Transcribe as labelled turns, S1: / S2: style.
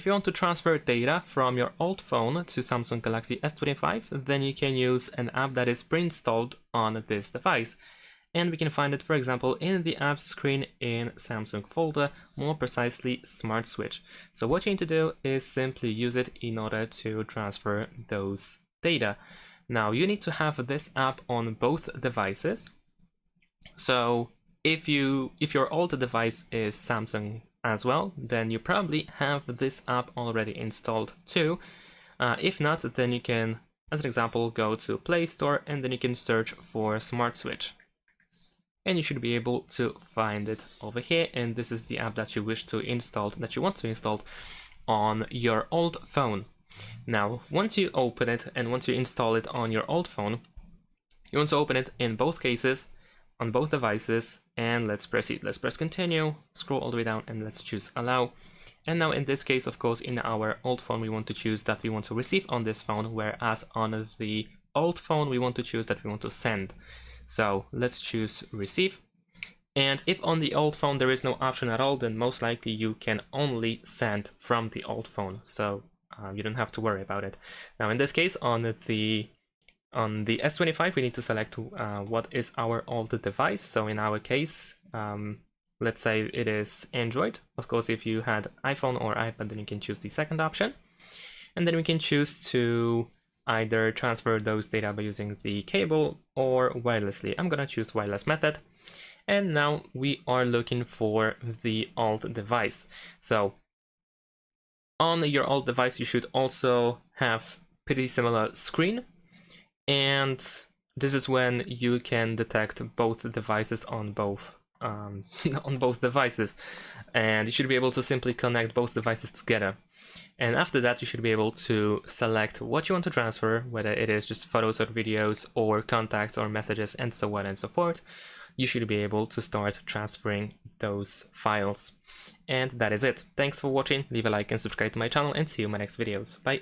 S1: if you want to transfer data from your old phone to Samsung Galaxy S25, then you can use an app that is pre-installed on this device. And we can find it, for example, in the apps screen in Samsung folder, more precisely Smart Switch. So what you need to do is simply use it in order to transfer those data. Now you need to have this app on both devices. So if your old device is Samsung as well, then you probably have this app already installed too. If not, then you can, as an example, go to Play Store and then you can search for Smart Switch. And you should be able to find it over here, and this is the app that you want to install on your old phone. Now, once you open it and once you install it on your old phone, you want to open it in both cases, on both devices, and let's proceed. Let's press continue, scroll all the way down, and let's choose allow. And now in this case, of course, in our old phone, we want to choose that we want to receive on this phone, whereas on the old phone, we want to choose that we want to send. So let's choose receive. And if on the old phone there is no option at all, then most likely you can only send from the old phone. So you don't have to worry about it. Now in this case, on the S25, we need to select what is our old device. So in our case, let's say it is Android. Of course, if you had iPhone or iPad, then you can choose the second option. And then we can choose to either transfer those data by using the cable or wirelessly. I'm gonna choose wireless method. And now we are looking for the old device. So on your old device, you should also have pretty similar screen. And this is when you can detect both devices on both devices. And you should be able to simply connect both devices together. And after that, you should be able to select what you want to transfer, whether it is just photos or videos or contacts or messages and so on and so forth. You should be able to start transferring those files. And that is it. Thanks for watching. Leave a like and subscribe to my channel and see you in my next videos. Bye.